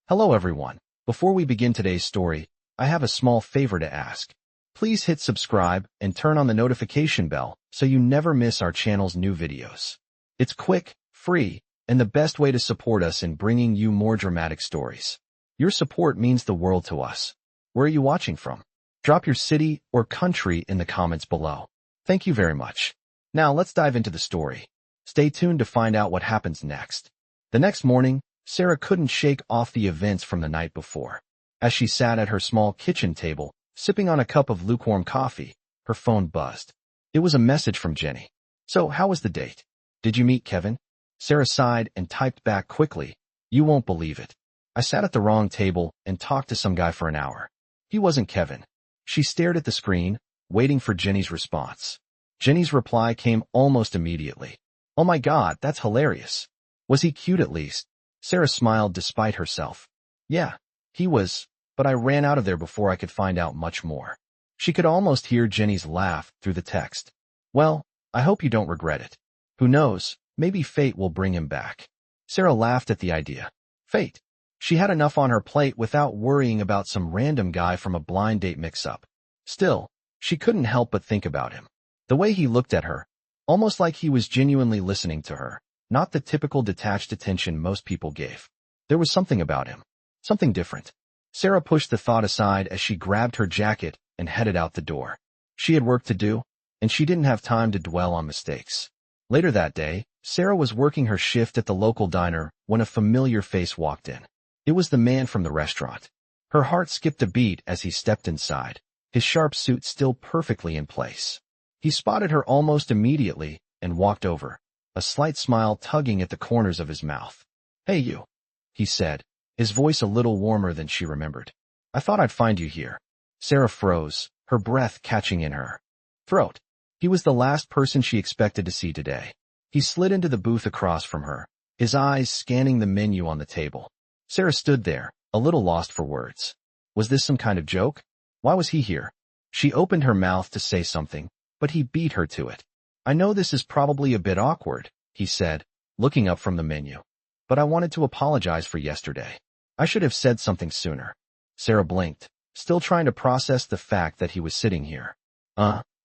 Hello everyone. Before we begin today's story, I have a small favor to ask. Please hit subscribe and turn on the notification bell so you never miss our channel's new videos. It's quick, free, and the best way to support us in bringing you more dramatic stories. Your support means the world to us. Where are you watching from? Drop your city or country in the comments below. Thank you very much. Now let's dive into the story. Stay tuned to find out what happens next. The next morning, Sarah couldn't shake off the events from the night before. As she sat at her small kitchen table, sipping on a cup of lukewarm coffee, her phone buzzed. It was a message from Jenny. "So, how was the date? Did you meet Kevin?" Sarah sighed and typed back quickly. "You won't believe it. I sat at the wrong table and talked to some guy for an hour. He wasn't Kevin." She stared at the screen, waiting for Jenny's response. Jenny's reply came almost immediately. "Oh my God, that's hilarious. Was he cute at least?" Sarah smiled despite herself. "Yeah, he was, but I ran out of there before I could find out much more." She could almost hear Jenny's laugh through the text. "Well, I hope you don't regret it. Who knows, maybe fate will bring him back." Sarah laughed at the idea. Fate. She had enough on her plate without worrying about some random guy from a blind date mix-up. Still, she couldn't help but think about him. The way he looked at her, almost like he was genuinely listening to her, not the typical detached attention most people gave. There was something about him. Something different. Sarah pushed the thought aside as she grabbed her jacket and headed out the door. She had work to do, and she didn't have time to dwell on mistakes. Later that day, Sarah was working her shift at the local diner when a familiar face walked in. It was the man from the restaurant. Her heart skipped a beat as he stepped inside, his sharp suit still perfectly in place. He spotted her almost immediately and walked over, a slight smile tugging at the corners of his mouth. "Hey you," he said, his voice a little warmer than she remembered. "I thought I'd find you here." Sarah froze, her breath catching in her throat. He was the last person she expected to see today. He slid into the booth across from her, his eyes scanning the menu on the table. Sarah stood there, a little lost for words. Was this some kind of joke? Why was he here? She opened her mouth to say something, but he beat her to it. "I know this is probably a bit awkward," he said, looking up from the menu. "But I wanted to apologize for yesterday. I should have said something sooner." Sarah blinked, still trying to process the fact that he was sitting here.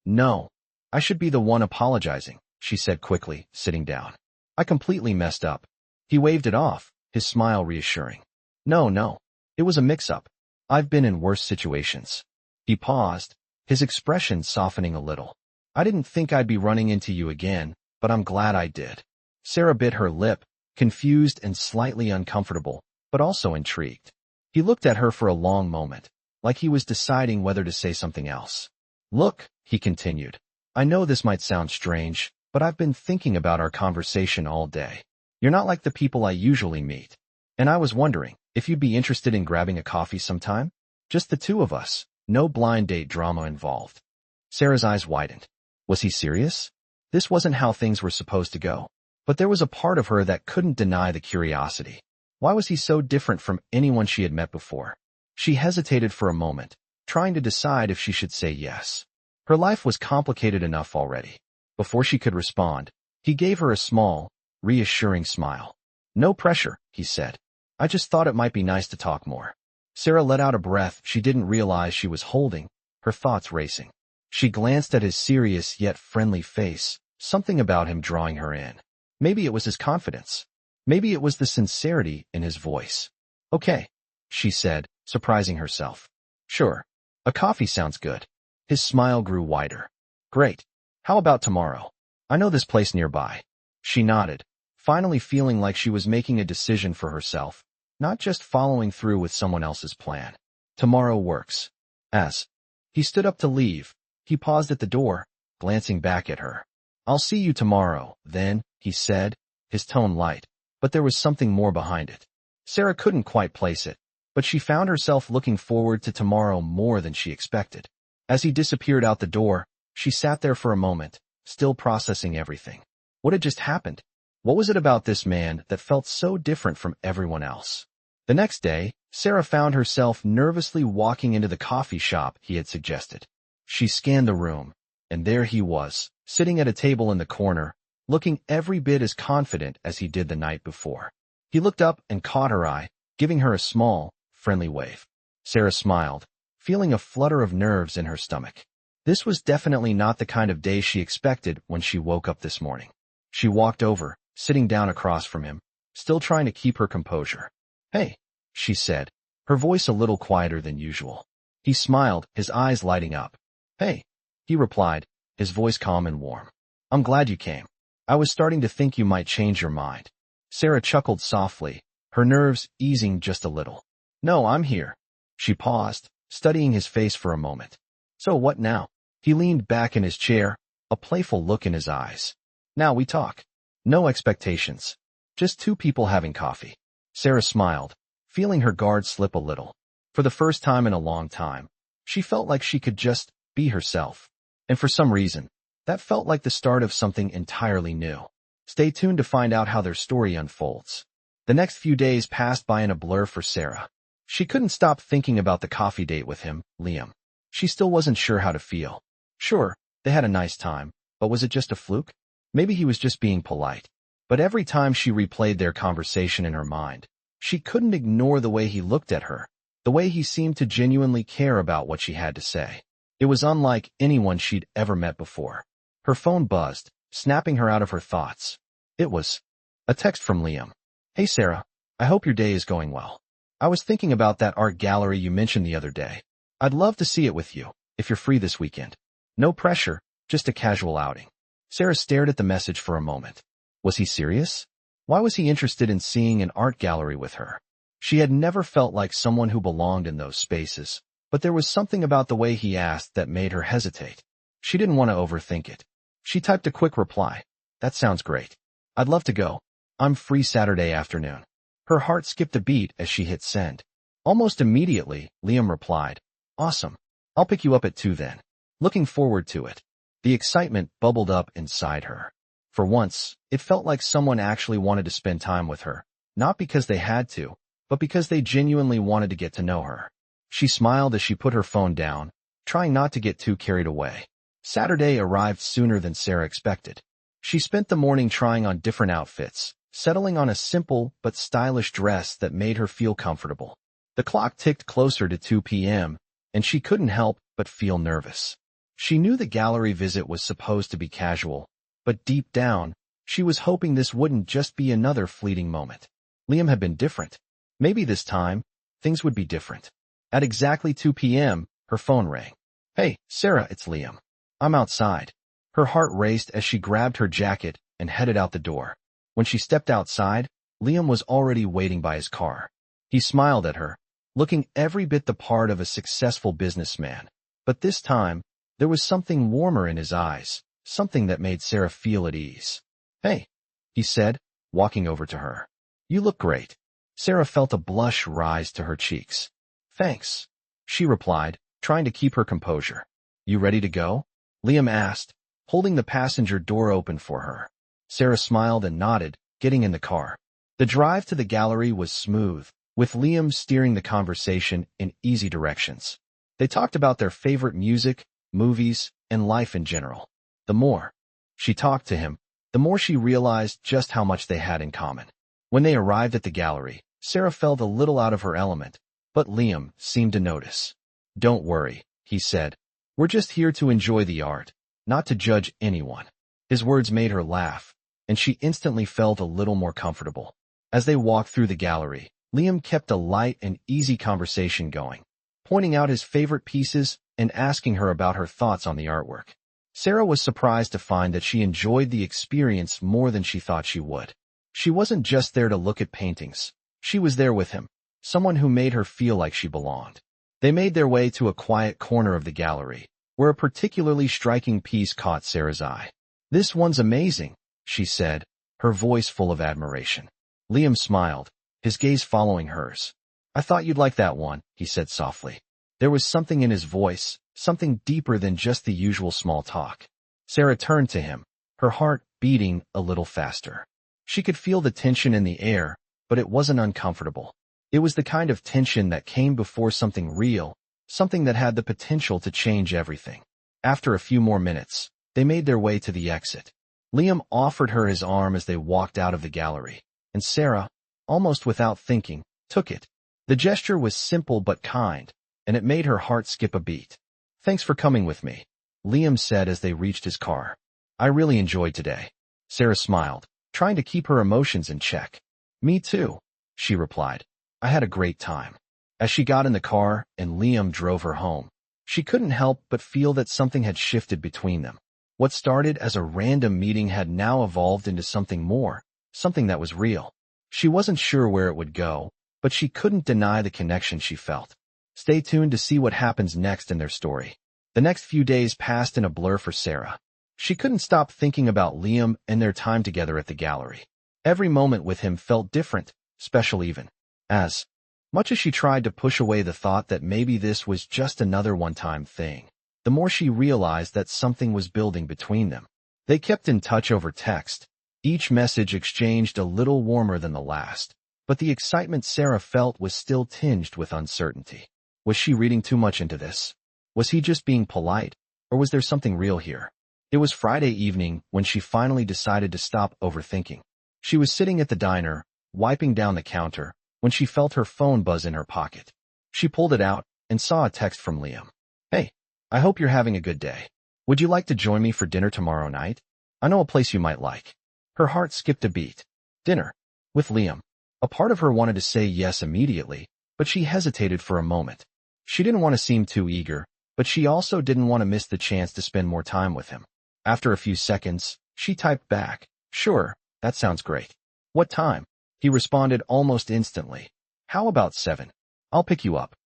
No. I should be the one apologizing," she said quickly, sitting down. "I completely messed up." He waved it off, his smile reassuring. No. It was a mix-up. I've been in worse situations." He paused, his expression softening a little. "I didn't think I'd be running into you again, but I'm glad I did." Sarah bit her lip, confused and slightly uncomfortable, but also intrigued. He looked at her for a long moment, like he was deciding whether to say something else. "Look," he continued, "I know this might sound strange, but I've been thinking about our conversation all day. You're not like the people I usually meet. And I was wondering if you'd be interested in grabbing a coffee sometime? Just the two of us, no blind date drama involved." Sarah's eyes widened. Was he serious? This wasn't how things were supposed to go. But there was a part of her that couldn't deny the curiosity. Why was he so different from anyone she had met before? She hesitated for a moment, trying to decide if she should say yes. Her life was complicated enough already. Before she could respond, he gave her a small, reassuring smile. "No pressure," he said. "I just thought it might be nice to talk more." Sarah let out a breath she didn't realize she was holding, her thoughts racing. She glanced at his serious yet friendly face, something about him drawing her in. Maybe it was his confidence. Maybe it was the sincerity in his voice. "Okay," she said, surprising herself. "Sure. A coffee sounds good." His smile grew wider. "Great. How about tomorrow? I know this place nearby." She nodded, finally feeling like she was making a decision for herself, not just following through with someone else's plan. "Tomorrow works." As he stood up to leave, he paused at the door, glancing back at her. "I'll see you tomorrow, then," he said, his tone light, but there was something more behind it. Sarah couldn't quite place it, but she found herself looking forward to tomorrow more than she expected. As he disappeared out the door, she sat there for a moment, still processing everything. What had just happened? What was it about this man that felt so different from everyone else? The next day, Sarah found herself nervously walking into the coffee shop he had suggested. She scanned the room, and there he was, sitting at a table in the corner, looking every bit as confident as he did the night before. He looked up and caught her eye, giving her a small, friendly wave. Sarah smiled, feeling a flutter of nerves in her stomach. This was definitely not the kind of day she expected when she woke up this morning. She walked over, sitting down across from him, still trying to keep her composure. "Hey," she said, her voice a little quieter than usual. He smiled, his eyes lighting up. "Hey," he replied, his voice calm and warm. "I'm glad you came. I was starting to think you might change your mind." Sarah chuckled softly, her nerves easing just a little. "No, I'm here." She paused, studying his face for a moment. "So what now?" He leaned back in his chair, a playful look in his eyes. "Now we talk. No expectations. Just two people having coffee." Sarah smiled, feeling her guard slip a little. For the first time in a long time, she felt like she could just be herself. And for some reason, that felt like the start of something entirely new. Stay tuned to find out how their story unfolds. The next few days passed by in a blur for Sarah. She couldn't stop thinking about the coffee date with him, Liam. She still wasn't sure how to feel. Sure, they had a nice time, but was it just a fluke? Maybe he was just being polite. But every time she replayed their conversation in her mind, she couldn't ignore the way he looked at her, the way he seemed to genuinely care about what she had to say. It was unlike anyone she'd ever met before. Her phone buzzed, snapping her out of her thoughts. It was a text from Liam. "Hey Sarah, I hope your day is going well. I was thinking about that art gallery you mentioned the other day. I'd love to see it with you, if you're free this weekend. No pressure, just a casual outing." Sarah stared at the message for a moment. Was he serious? Why was he interested in seeing an art gallery with her? She had never felt like someone who belonged in those spaces, but there was something about the way he asked that made her hesitate. She didn't want to overthink it. She typed a quick reply. "That sounds great. I'd love to go. I'm free Saturday afternoon." Her heart skipped a beat as she hit send. Almost immediately, Liam replied, "Awesome. I'll pick you up at 2 then. Looking forward to it." The excitement bubbled up inside her. For once, it felt like someone actually wanted to spend time with her, not because they had to, but because they genuinely wanted to get to know her. She smiled as she put her phone down, trying not to get too carried away. Saturday arrived sooner than Sarah expected. She spent the morning trying on different outfits, settling on a simple but stylish dress that made her feel comfortable. The clock ticked closer to 2 p.m., and she couldn't help but feel nervous. She knew the gallery visit was supposed to be casual, but deep down, she was hoping this wouldn't just be another fleeting moment. Liam had been different. Maybe this time, things would be different. At exactly 2 p.m., her phone rang. "Hey, Sarah, it's Liam. I'm outside." Her heart raced as she grabbed her jacket and headed out the door. When she stepped outside, Liam was already waiting by his car. He smiled at her, looking every bit the part of a successful businessman. But this time, there was something warmer in his eyes, something that made Sarah feel at ease. "Hey," he said, walking over to her. "You look great." Sarah felt a blush rise to her cheeks. "Thanks," she replied, trying to keep her composure. "You ready to go?" Liam asked, holding the passenger door open for her. Sarah smiled and nodded, getting in the car. The drive to the gallery was smooth, with Liam steering the conversation in easy directions. They talked about their favorite music, movies, and life in general. The more she talked to him, the more she realized just how much they had in common. When they arrived at the gallery, Sarah felt a little out of her element, but Liam seemed to notice. "Don't worry," he said. "We're just here to enjoy the art, not to judge anyone." His words made her laugh, and she instantly felt a little more comfortable. As they walked through the gallery, Liam kept a light and easy conversation going, pointing out his favorite pieces and asking her about her thoughts on the artwork. Sarah was surprised to find that she enjoyed the experience more than she thought she would. She wasn't just there to look at paintings. She was there with him, someone who made her feel like she belonged. They made their way to a quiet corner of the gallery, where a particularly striking piece caught Sarah's eye. "This one's amazing," she said, her voice full of admiration. Liam smiled, his gaze following hers. "I thought you'd like that one," he said softly. There was something in his voice, something deeper than just the usual small talk. Sarah turned to him, her heart beating a little faster. She could feel the tension in the air, but it wasn't uncomfortable. It was the kind of tension that came before something real, something that had the potential to change everything. After a few more minutes, they made their way to the exit. Liam offered her his arm as they walked out of the gallery, and Sarah, almost without thinking, took it, The gesture was simple but kind, and it made her heart skip a beat. "Thanks for coming with me," Liam said as they reached his car. "I really enjoyed today." Sarah smiled, trying to keep her emotions in check. "Me too," she replied. "I had a great time." As she got in the car and Liam drove her home, she couldn't help but feel that something had shifted between them. What started as a random meeting had now evolved into something more, something that was real. She wasn't sure where it would go, but she couldn't deny the connection she felt. Stay tuned to see what happens next in their story. The next few days passed in a blur for Sarah. She couldn't stop thinking about Liam and their time together at the gallery. Every moment with him felt different, special even. As much as she tried to push away the thought that maybe this was just another one-time thing, the more she realized that something was building between them. They kept in touch over text, each message exchanged a little warmer than the last, but the excitement Sarah felt was still tinged with uncertainty. Was she reading too much into this? Was he just being polite, or was there something real here? It was Friday evening when she finally decided to stop overthinking. She was sitting at the diner, wiping down the counter, when she felt her phone buzz in her pocket. She pulled it out and saw a text from Liam. "Hey, I hope you're having a good day. Would you like to join me for dinner tomorrow night? I know a place you might like." Her heart skipped a beat. Dinner? With Liam? A part of her wanted to say yes immediately, but she hesitated for a moment. She didn't want to seem too eager, but she also didn't want to miss the chance to spend more time with him. After a few seconds, she typed back, "Sure, that sounds great." "What time?" He responded almost instantly. "How about 7? I'll pick you up."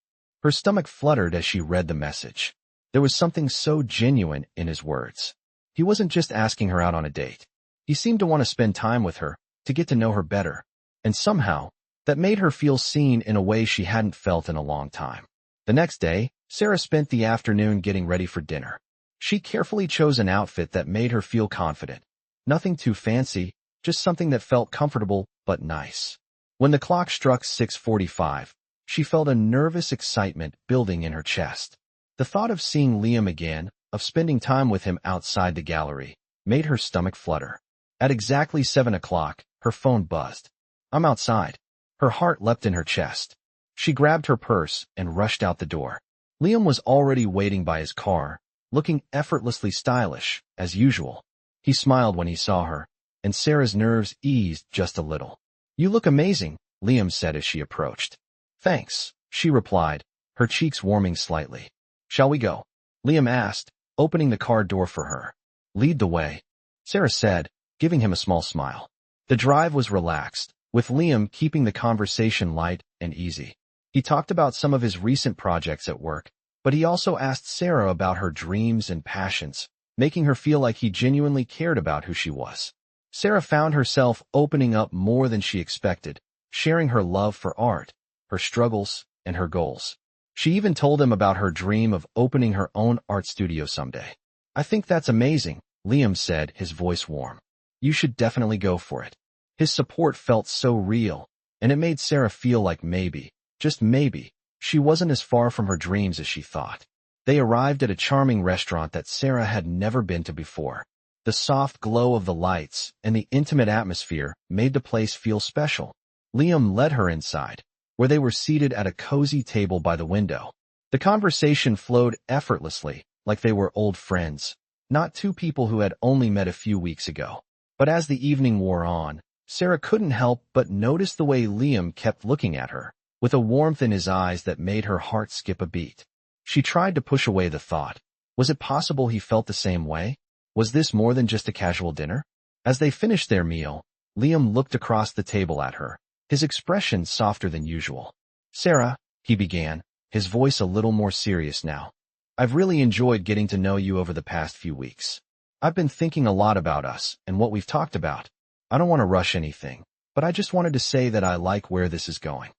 Her stomach fluttered as she read the message. There was something so genuine in his words. He wasn't just asking her out on a date. He seemed to want to spend time with her, to get to know her better. And somehow, that made her feel seen in a way she hadn't felt in a long time. The next day, Sarah spent the afternoon getting ready for dinner. She carefully chose an outfit that made her feel confident. Nothing too fancy, just something that felt comfortable but nice. When the clock struck 6:45, she felt a nervous excitement building in her chest. The thought of seeing Liam again, of spending time with him outside the gallery, made her stomach flutter. At exactly 7 o'clock, her phone buzzed. "I'm outside." Her heart leapt in her chest. She grabbed her purse and rushed out the door. Liam was already waiting by his car, looking effortlessly stylish, as usual. He smiled when he saw her, and Sarah's nerves eased just a little. "You look amazing," Liam said as she approached. "Thanks," she replied, her cheeks warming slightly. "Shall we go?" Liam asked, opening the car door for her. "Lead the way," Sarah said, giving him a small smile. The drive was relaxed, with Liam keeping the conversation light and easy. He talked about some of his recent projects at work, but he also asked Sarah about her dreams and passions, making her feel like he genuinely cared about who she was. Sarah found herself opening up more than she expected, sharing her love for art, her struggles, and her goals. She even told him about her dream of opening her own art studio someday. "I think that's amazing," Liam said, his voice warm. "You should definitely go for it." His support felt so real, and it made Sarah feel like maybe, just maybe, she wasn't as far from her dreams as she thought. They arrived at a charming restaurant that Sarah had never been to before. The soft glow of the lights and the intimate atmosphere made the place feel special. Liam led her inside, where they were seated at a cozy table by the window. The conversation flowed effortlessly, like they were old friends, not two people who had only met a few weeks ago. But as the evening wore on, Sarah couldn't help but notice the way Liam kept looking at her, with a warmth in his eyes that made her heart skip a beat. She tried to push away the thought. Was it possible he felt the same way? Was this more than just a casual dinner? As they finished their meal, Liam looked across the table at her, his expression softer than usual. "Sarah," he began, his voice a little more serious now. "I've really enjoyed getting to know you over the past few weeks. I've been thinking a lot about us and what we've talked about. I don't want to rush anything, but I just wanted to say that I like where this is going."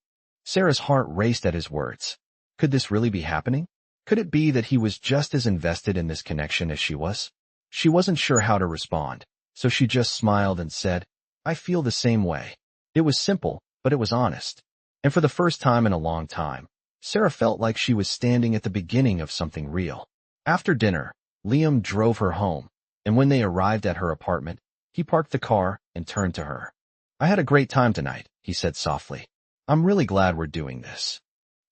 Sarah's heart raced at his words. Could this really be happening? Could it be that he was just as invested in this connection as she was? She wasn't sure how to respond, so she just smiled and said, "I feel the same way." It was simple, but it was honest. And for the first time in a long time, Sarah felt like she was standing at the beginning of something real. After dinner, Liam drove her home, and when they arrived at her apartment, he parked the car and turned to her. "I had a great time tonight," he said softly. I'm really glad we're doing this.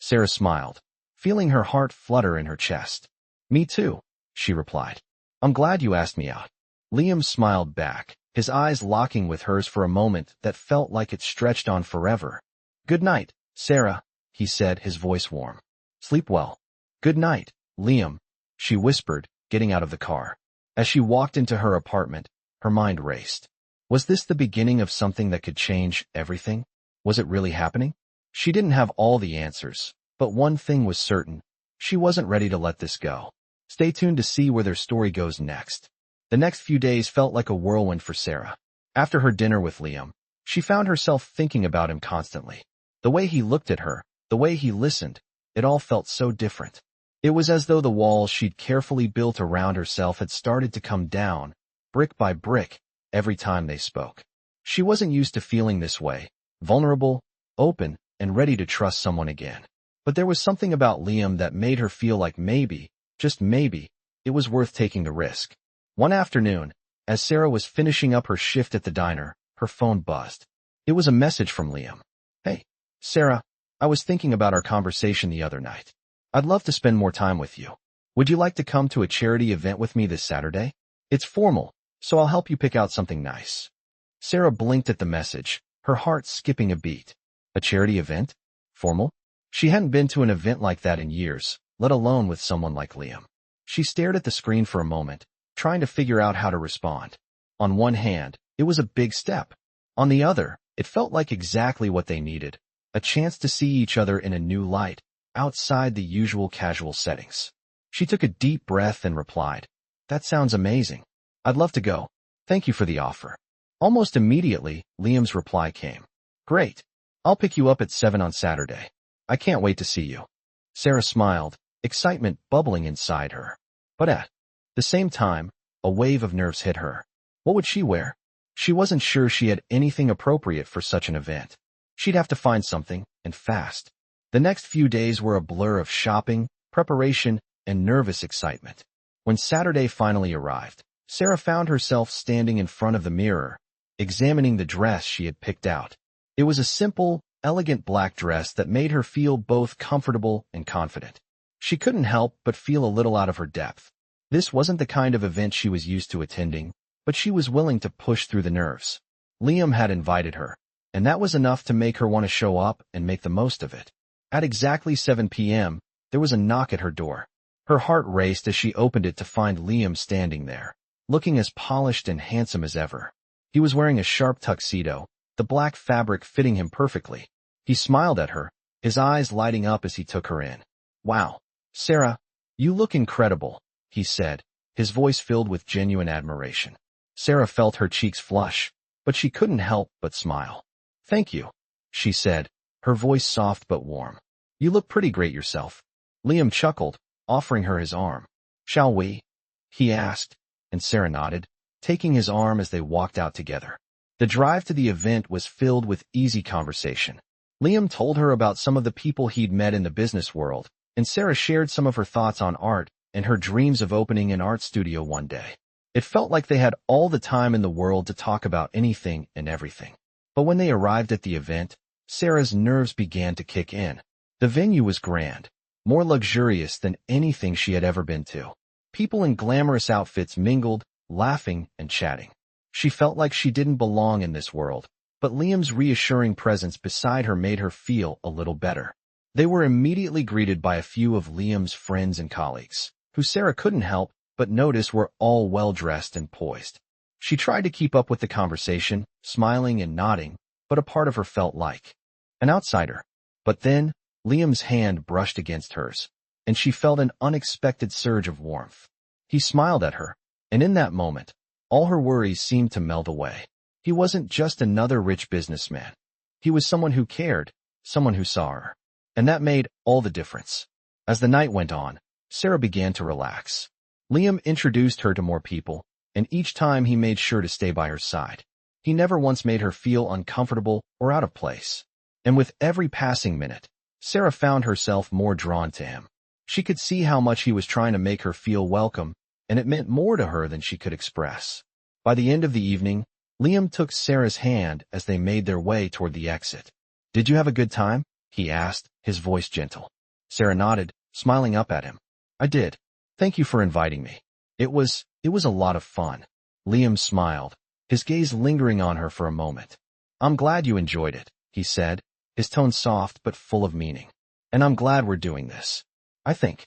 Sarah smiled, feeling her heart flutter in her chest. Me too, she replied. I'm glad you asked me out. Liam smiled back, his eyes locking with hers for a moment that felt like it stretched on forever. Good night, Sarah, he said, his voice warm. Sleep well. Good night, Liam, she whispered, getting out of the car. As she walked into her apartment, her mind raced. Was this the beginning of something that could change everything? Was it really happening? She didn't have all the answers, but one thing was certain. She wasn't ready to let this go. Stay tuned to see where their story goes next. The next few days felt like a whirlwind for Sarah. After her dinner with Liam, she found herself thinking about him constantly. The way he looked at her, the way he listened, it all felt so different. It was as though the walls she'd carefully built around herself had started to come down, brick by brick, every time they spoke. She wasn't used to feeling this way, vulnerable, open, and ready to trust someone again. But there was something about Liam that made her feel like maybe, just maybe, it was worth taking the risk. One afternoon, as Sarah was finishing up her shift at the diner, her phone buzzed. It was a message from Liam. Hey, Sarah, I was thinking about our conversation the other night. I'd love to spend more time with you. Would you like to come to a charity event with me this Saturday? It's formal, so I'll help you pick out something nice. Sarah blinked at the message, her heart skipping a beat. A charity event? Formal? She hadn't been to an event like that in years, let alone with someone like Liam. She stared at the screen for a moment, trying to figure out how to respond. On one hand, it was a big step. On the other, it felt like exactly what they needed, a chance to see each other in a new light, outside the usual casual settings. She took a deep breath and replied, That sounds amazing. I'd love to go. Thank you for the offer. Almost immediately, Liam's reply came. Great. I'll pick you up at 7 on Saturday. I can't wait to see you. Sarah smiled, excitement bubbling inside her. But at the same time, a wave of nerves hit her. What would she wear? She wasn't sure she had anything appropriate for such an event. She'd have to find something, and fast. The next few days were a blur of shopping, preparation, and nervous excitement. When Saturday finally arrived, Sarah found herself standing in front of the mirror, examining the dress she had picked out. It was a simple, elegant black dress that made her feel both comfortable and confident. She couldn't help but feel a little out of her depth. This wasn't the kind of event she was used to attending, but she was willing to push through the nerves. Liam had invited her, and that was enough to make her want to show up and make the most of it. At exactly 7 p.m., there was a knock at her door. Her heart raced as she opened it to find Liam standing there, looking as polished and handsome as ever. He was wearing a sharp tuxedo, the black fabric fitting him perfectly. He smiled at her, his eyes lighting up as he took her in. Wow, Sarah, you look incredible, he said, his voice filled with genuine admiration. Sarah felt her cheeks flush, but she couldn't help but smile. Thank you, she said, her voice soft but warm. You look pretty great yourself. Liam chuckled, offering her his arm. Shall we? He asked, and Sarah nodded, taking his arm as they walked out together. The drive to the event was filled with easy conversation. Liam told her about some of the people he'd met in the business world, and Sarah shared some of her thoughts on art and her dreams of opening an art studio one day. It felt like they had all the time in the world to talk about anything and everything. But when they arrived at the event, Sarah's nerves began to kick in. The venue was grand, more luxurious than anything she had ever been to. People in glamorous outfits mingled, laughing and chatting. She felt like she didn't belong in this world, but Liam's reassuring presence beside her made her feel a little better. They were immediately greeted by a few of Liam's friends and colleagues, who Sarah couldn't help but notice were all well-dressed and poised. She tried to keep up with the conversation, smiling and nodding, but a part of her felt like an outsider. But then, Liam's hand brushed against hers, and she felt an unexpected surge of warmth. He smiled at her, and in that moment, all her worries seemed to melt away. He wasn't just another rich businessman. He was someone who cared, someone who saw her. And that made all the difference. As the night went on, Sarah began to relax. Liam introduced her to more people, and each time he made sure to stay by her side. He never once made her feel uncomfortable or out of place. And with every passing minute, Sarah found herself more drawn to him. She could see how much he was trying to make her feel welcome, and it meant more to her than she could express. By the end of the evening, Liam took Sarah's hand as they made their way toward the exit. Did you have a good time? He asked, his voice gentle. Sarah nodded, smiling up at him. I did. Thank you for inviting me. It was a lot of fun. Liam smiled, his gaze lingering on her for a moment. I'm glad you enjoyed it, he said, his tone soft but full of meaning. And I'm glad we're doing this. I think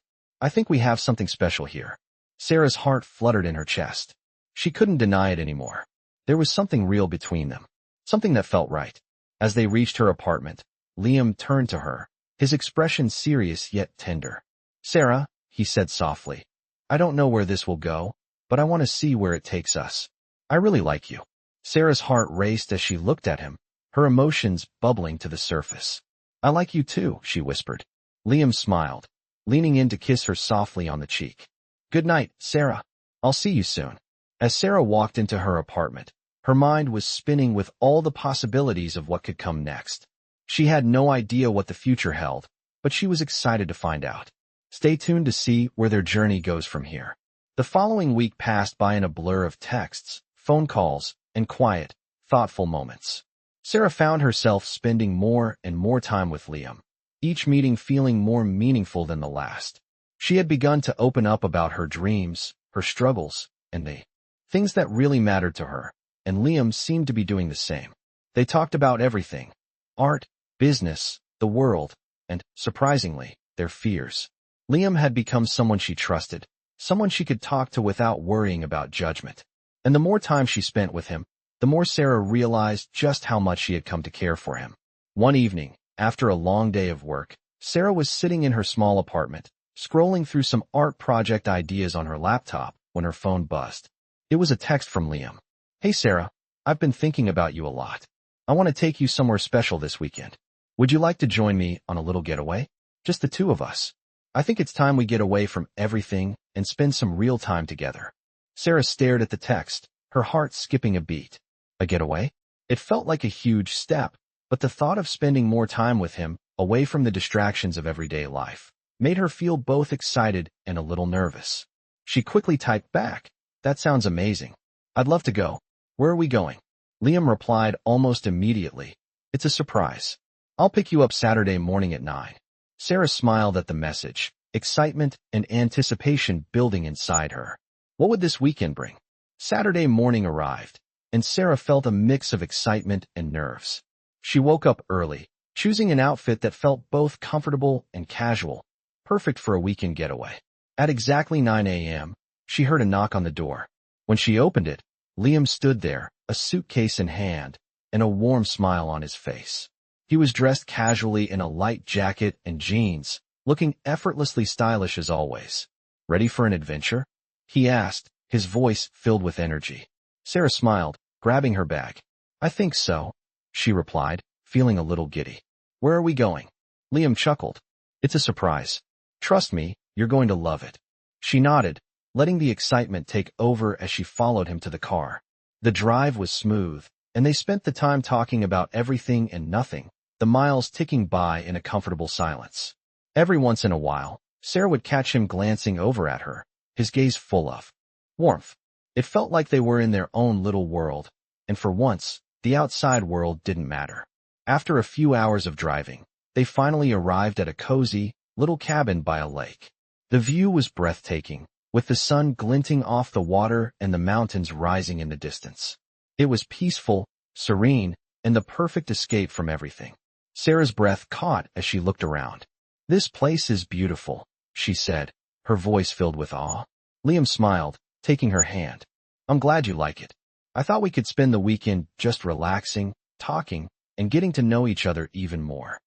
we have something special here. Sarah's heart fluttered in her chest. She couldn't deny it anymore. There was something real between them, something that felt right. As they reached her apartment, Liam turned to her, his expression serious yet tender. Sarah, he said softly, I don't know where this will go, but I want to see where it takes us. I really like you. Sarah's heart raced as she looked at him, her emotions bubbling to the surface. I like you too, she whispered. Liam smiled, leaning in to kiss her softly on the cheek. Good night, Sarah. I'll see you soon. As Sarah walked into her apartment, her mind was spinning with all the possibilities of what could come next. She had no idea what the future held, but she was excited to find out. Stay tuned to see where their journey goes from here. The following week passed by in a blur of texts, phone calls, and quiet, thoughtful moments. Sarah found herself spending more and more time with Liam, each meeting feeling more meaningful than the last. She had begun to open up about her dreams, her struggles, and the things that really mattered to her, and Liam seemed to be doing the same. They talked about everything: art, business, the world, and, surprisingly, their fears. Liam had become someone she trusted, someone she could talk to without worrying about judgment. And the more time she spent with him, the more Sarah realized just how much she had come to care for him. One evening, after a long day of work, Sarah was sitting in her small apartment, scrolling through some art project ideas on her laptop when her phone buzzed. It was a text from Liam. Hey Sarah, I've been thinking about you a lot. I want to take you somewhere special this weekend. Would you like to join me on a little getaway? Just the two of us. I think it's time we get away from everything and spend some real time together. Sarah stared at the text, her heart skipping a beat. A getaway? It felt like a huge step, but the thought of spending more time with him, away from the distractions of everyday life, made her feel both excited and a little nervous. She quickly typed back, That sounds amazing. I'd love to go. Where are we going? Liam replied almost immediately, It's a surprise. I'll pick you up Saturday morning at 9. Sarah smiled at the message, excitement and anticipation building inside her. What would this weekend bring? Saturday morning arrived, and Sarah felt a mix of excitement and nerves. She woke up early, choosing an outfit that felt both comfortable and casual, perfect for a weekend getaway. At exactly 9 a.m., she heard a knock on the door. When she opened it, Liam stood there, a suitcase in hand, and a warm smile on his face. He was dressed casually in a light jacket and jeans, looking effortlessly stylish as always. Ready for an adventure? He asked, his voice filled with energy. Sarah smiled, grabbing her bag. I think so, she replied, feeling a little giddy. Where are we going? Liam chuckled. It's a surprise. Trust me, you're going to love it. She nodded, letting the excitement take over as she followed him to the car. The drive was smooth, and they spent the time talking about everything and nothing, the miles ticking by in a comfortable silence. Every once in a while, Sarah would catch him glancing over at her, his gaze full of warmth. It felt like they were in their own little world, and for once, the outside world didn't matter. After a few hours of driving, they finally arrived at a cozy, little cabin by a lake. The view was breathtaking, with the sun glinting off the water and the mountains rising in the distance. It was peaceful, serene, and the perfect escape from everything. Sarah's breath caught as she looked around. This place is beautiful, she said, her voice filled with awe. Liam smiled, taking her hand. I'm glad you like it. I thought we could spend the weekend just relaxing, talking, and getting to know each other even more.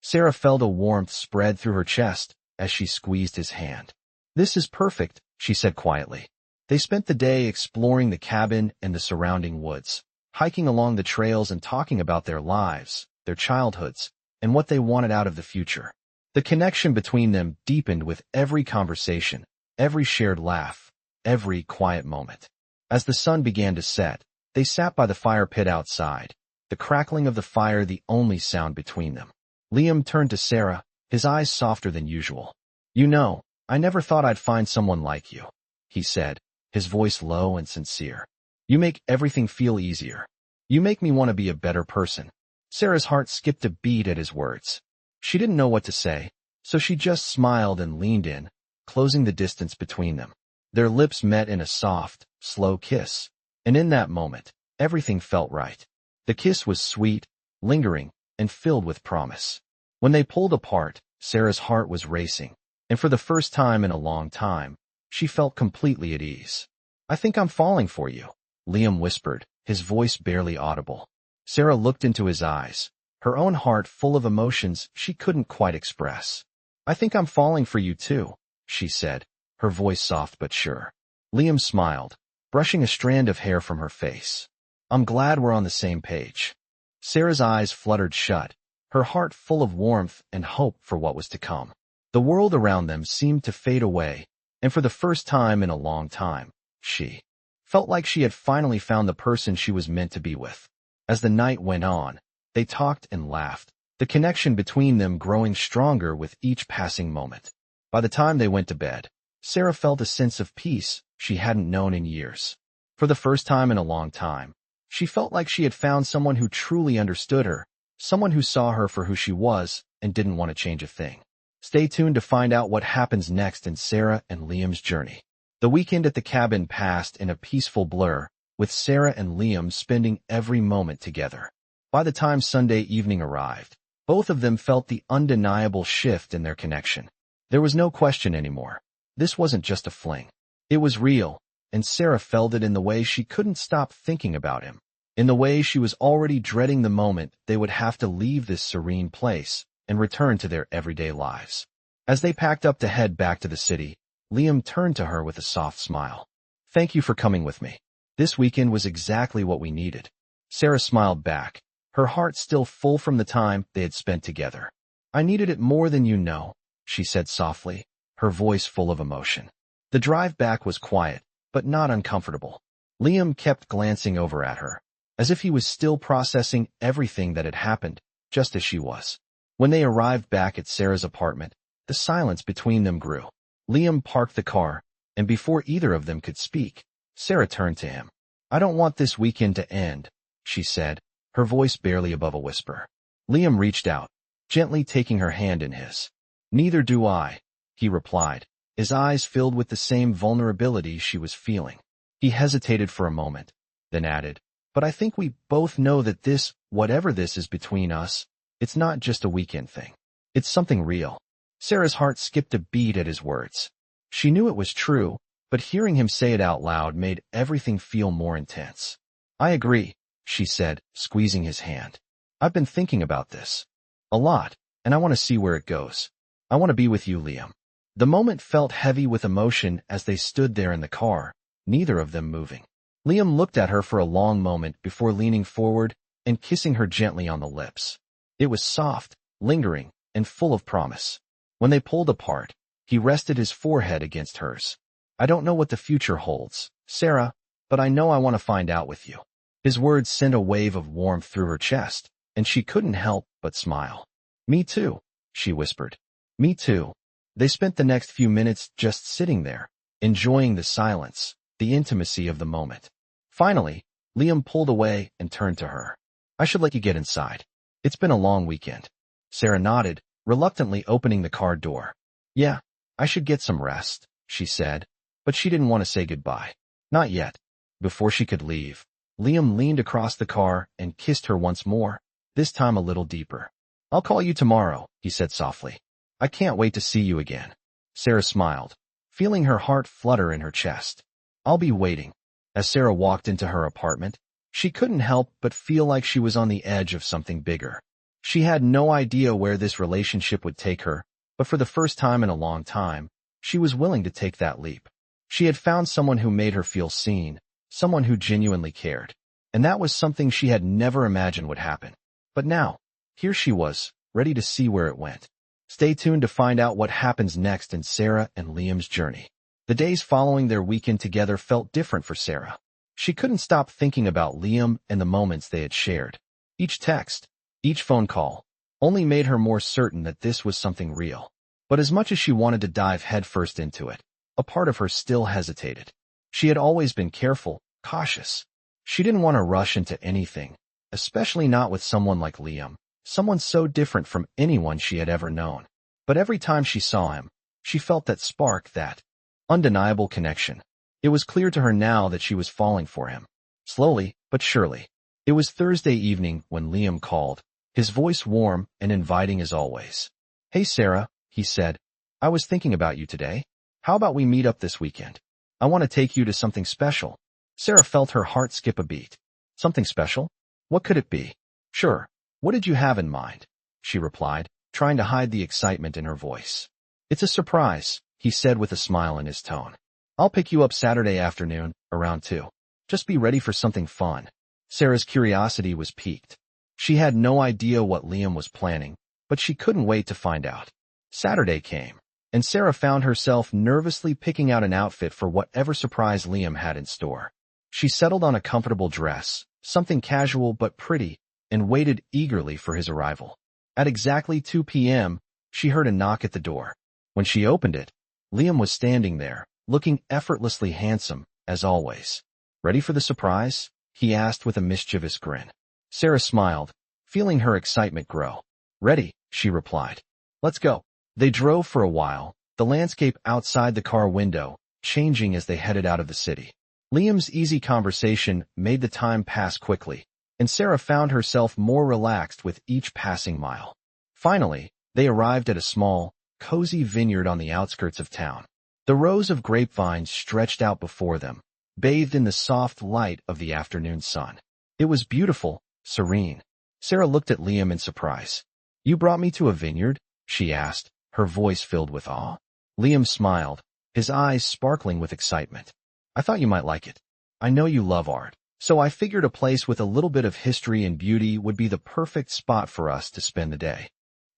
Sarah felt a warmth spread through her chest as she squeezed his hand. This is perfect, she said quietly. They spent the day exploring the cabin and the surrounding woods, hiking along the trails and talking about their lives, their childhoods, and what they wanted out of the future. The connection between them deepened with every conversation, every shared laugh, every quiet moment. As the sun began to set, they sat by the fire pit outside, the crackling of the fire the only sound between them. Liam turned to Sarah, his eyes softer than usual. You know, I never thought I'd find someone like you, he said, his voice low and sincere. You make everything feel easier. You make me want to be a better person. Sarah's heart skipped a beat at his words. She didn't know what to say, so she just smiled and leaned in, closing the distance between them. Their lips met in a soft, slow kiss, and in that moment, everything felt right. The kiss was sweet, lingering, and filled with promise. When they pulled apart, Sarah's heart was racing, and for the first time in a long time, she felt completely at ease. "I think I'm falling for you," Liam whispered, his voice barely audible. Sarah looked into his eyes, her own heart full of emotions she couldn't quite express. "I think I'm falling for you too," she said, her voice soft but sure. Liam smiled, brushing a strand of hair from her face. "I'm glad we're on the same page." Sarah's eyes fluttered shut, her heart full of warmth and hope for what was to come. The world around them seemed to fade away, and for the first time in a long time, she felt like she had finally found the person she was meant to be with. As the night went on, they talked and laughed, the connection between them growing stronger with each passing moment. By the time they went to bed, Sarah felt a sense of peace she hadn't known in years. For the first time in a long time, she felt like she had found someone who truly understood her, someone who saw her for who she was and didn't want to change a thing. Stay tuned to find out what happens next in Sarah and Liam's journey. The weekend at the cabin passed in a peaceful blur, with Sarah and Liam spending every moment together. By the time Sunday evening arrived, both of them felt the undeniable shift in their connection. There was no question anymore. This wasn't just a fling. It was real, and Sarah felt it in the way she couldn't stop thinking about him, in the way she was already dreading the moment they would have to leave this serene place and return to their everyday lives. As they packed up to head back to the city, Liam turned to her with a soft smile. "Thank you for coming with me. This weekend was exactly what we needed." Sarah smiled back, her heart still full from the time they had spent together. "I needed it more than you know," she said softly, her voice full of emotion. The drive back was quiet, but not uncomfortable. Liam kept glancing over at her, as if he was still processing everything that had happened, just as she was. When they arrived back at Sarah's apartment, the silence between them grew. Liam parked the car, and before either of them could speak, Sarah turned to him. "I don't want this weekend to end," she said, her voice barely above a whisper. Liam reached out, gently taking her hand in his. "Neither do I," he replied, his eyes filled with the same vulnerability she was feeling. He hesitated for a moment, then added, "But I think we both know that this, whatever this is between us, it's not just a weekend thing. It's something real." Sarah's heart skipped a beat at his words. She knew it was true, but hearing him say it out loud made everything feel more intense. "I agree," she said, squeezing his hand. "I've been thinking about this a lot, and I want to see where it goes. I want to be with you, Liam." The moment felt heavy with emotion as they stood there in the car, neither of them moving. Liam looked at her for a long moment before leaning forward and kissing her gently on the lips. It was soft, lingering, and full of promise. When they pulled apart, he rested his forehead against hers. "I don't know what the future holds, Sarah, but I know I want to find out with you." His words sent a wave of warmth through her chest, and she couldn't help but smile. "Me too," she whispered. "Me too." They spent the next few minutes just sitting there, enjoying the silence, the intimacy of the moment. Finally, Liam pulled away and turned to her. "I should let you get inside. It's been a long weekend." Sarah nodded, reluctantly opening the car door. "Yeah, I should get some rest," she said, but she didn't want to say goodbye. Not yet. Before she could leave, Liam leaned across the car and kissed her once more, this time a little deeper. "I'll call you tomorrow," he said softly. "I can't wait to see you again." Sarah smiled, feeling her heart flutter in her chest. "I'll be waiting." As Sarah walked into her apartment, she couldn't help but feel like she was on the edge of something bigger. She had no idea where this relationship would take her, but for the first time in a long time, she was willing to take that leap. She had found someone who made her feel seen, someone who genuinely cared. And that was something she had never imagined would happen. But now, here she was, ready to see where it went. Stay tuned to find out what happens next in Sarah and Liam's journey. The days following their weekend together felt different for Sarah. She couldn't stop thinking about Liam and the moments they had shared. Each text, each phone call, only made her more certain that this was something real. But as much as she wanted to dive headfirst into it, a part of her still hesitated. She had always been careful, cautious. She didn't want to rush into anything, especially not with someone like Liam, someone so different from anyone she had ever known. But every time she saw him, she felt that spark, that undeniable connection. It was clear to her now that she was falling for him. Slowly, but surely. It was Thursday evening when Liam called, his voice warm and inviting as always. "Hey Sarah," he said. "I was thinking about you today. How about we meet up this weekend? I want to take you to something special." Sarah felt her heart skip a beat. Something special? What could it be? "Sure. What did you have in mind?" she replied, trying to hide the excitement in her voice. "It's a surprise," he said with a smile in his tone. "I'll pick you up Saturday afternoon, around 2. Just be ready for something fun." Sarah's curiosity was piqued. She had no idea what Liam was planning, but she couldn't wait to find out. Saturday came, and Sarah found herself nervously picking out an outfit for whatever surprise Liam had in store. She settled on a comfortable dress, something casual but pretty, and waited eagerly for his arrival. At exactly 2 p.m., she heard a knock at the door. When she opened it, Liam was standing there, looking effortlessly handsome, as always. "Ready for the surprise?" he asked with a mischievous grin. Sarah smiled, feeling her excitement grow. "Ready," she replied. "Let's go." They drove for a while, the landscape outside the car window changing as they headed out of the city. Liam's easy conversation made the time pass quickly, and Sarah found herself more relaxed with each passing mile. Finally, they arrived at a small, cozy vineyard on the outskirts of town. The rows of grapevines stretched out before them, bathed in the soft light of the afternoon sun. It was beautiful, serene. Sarah looked at Liam in surprise. "You brought me to a vineyard?" she asked, her voice filled with awe. Liam smiled, his eyes sparkling with excitement. "I thought you might like it. I know you love art, so I figured a place with a little bit of history and beauty would be the perfect spot for us to spend the day."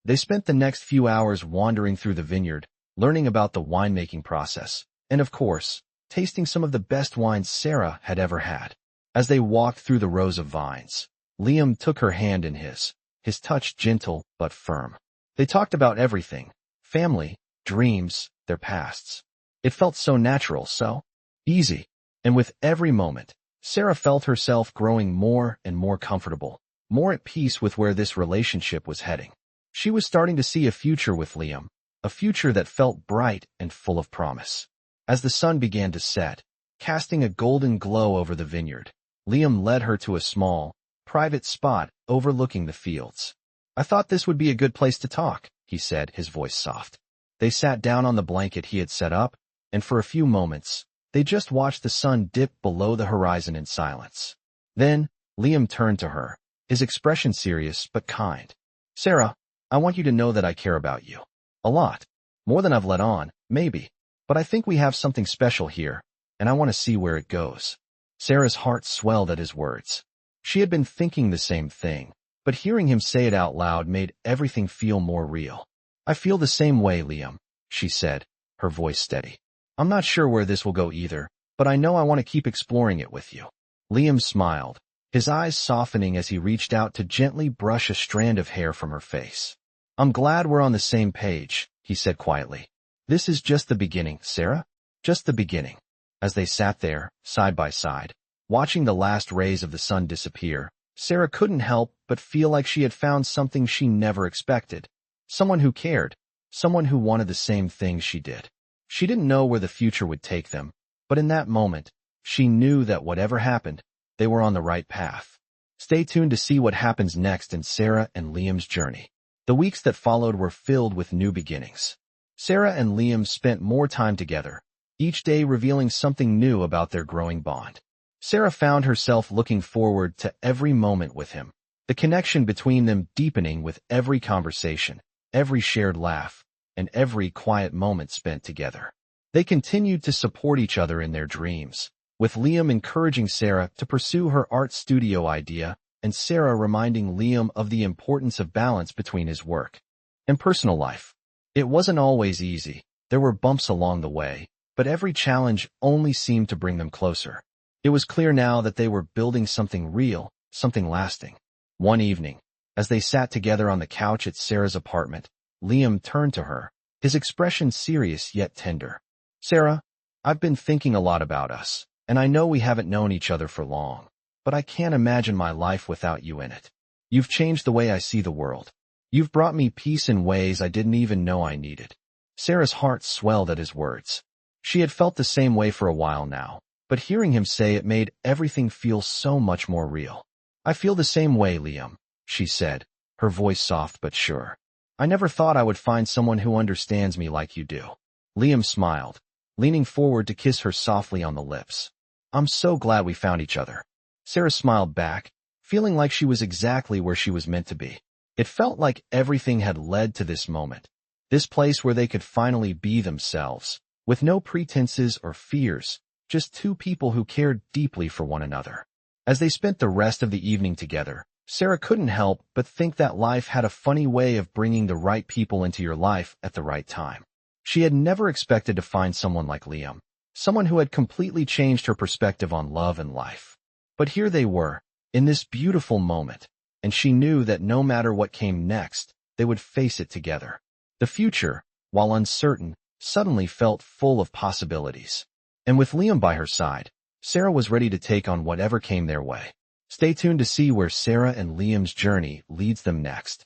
They spent the next few hours wandering through the vineyard, learning about the winemaking process, and of course, tasting some of the best wines Sarah had ever had. As they walked through the rows of vines, Liam took her hand in his touch gentle but firm. They talked about everything: family, dreams, their pasts. It felt so natural, so easy. And with every moment, Sarah felt herself growing more and more comfortable, more at peace with where this relationship was heading. She was starting to see a future with Liam, a future that felt bright and full of promise. As the sun began to set, casting a golden glow over the vineyard, Liam led her to a small, private spot overlooking the fields. "I thought this would be a good place to talk," he said, his voice soft. They sat down on the blanket he had set up, and for a few moments, they just watched the sun dip below the horizon in silence. Then, Liam turned to her, his expression serious but kind. "Sarah, I want you to know that I care about you. A lot. More than I've let on, maybe. But I think we have something special here, and I want to see where it goes." Sarah's heart swelled at his words. She had been thinking the same thing, but hearing him say it out loud made everything feel more real. "I feel the same way, Liam," she said, her voice steady. "I'm not sure where this will go either, but I know I want to keep exploring it with you." Liam smiled, his eyes softening as he reached out to gently brush a strand of hair from her face. "I'm glad we're on the same page," he said quietly. "This is just the beginning, Sarah. Just the beginning." As they sat there, side by side, watching the last rays of the sun disappear, Sarah couldn't help but feel like she had found something she never expected. Someone who cared, someone who wanted the same things she did. She didn't know where the future would take them, but in that moment, she knew that whatever happened, they were on the right path. Stay tuned to see what happens next in Sarah and Liam's journey. The weeks that followed were filled with new beginnings. Sarah and Liam spent more time together, each day revealing something new about their growing bond. Sarah found herself looking forward to every moment with him, the connection between them deepening with every conversation, every shared laugh, and every quiet moment spent together. They continued to support each other in their dreams, with Liam encouraging Sarah to pursue her art studio idea and Sarah reminding Liam of the importance of balance between his work and personal life. It wasn't always easy. There were bumps along the way, but every challenge only seemed to bring them closer. It was clear now that they were building something real, something lasting. One evening, as they sat together on the couch at Sarah's apartment, Liam turned to her, his expression serious yet tender. "Sarah, I've been thinking a lot about us, and I know we haven't known each other for long. but I can't imagine my life without you in it. You've changed the way I see the world. You've brought me peace in ways I didn't even know I needed." Sarah's heart swelled at his words. She had felt the same way for a while now, but hearing him say it made everything feel so much more real. "I feel the same way, Liam," she said, her voice soft but sure. "I never thought I would find someone who understands me like you do." Liam smiled, leaning forward to kiss her softly on the lips. "I'm so glad we found each other." Sarah smiled back, feeling like she was exactly where she was meant to be. It felt like everything had led to this moment, this place where they could finally be themselves, with no pretenses or fears, just two people who cared deeply for one another. As they spent the rest of the evening together, Sarah couldn't help but think that life had a funny way of bringing the right people into your life at the right time. She had never expected to find someone like Liam, someone who had completely changed her perspective on love and life. But here they were, in this beautiful moment, and she knew that no matter what came next, they would face it together. The future, while uncertain, suddenly felt full of possibilities. And with Liam by her side, Sarah was ready to take on whatever came their way. Stay tuned to see where Sarah and Liam's journey leads them next.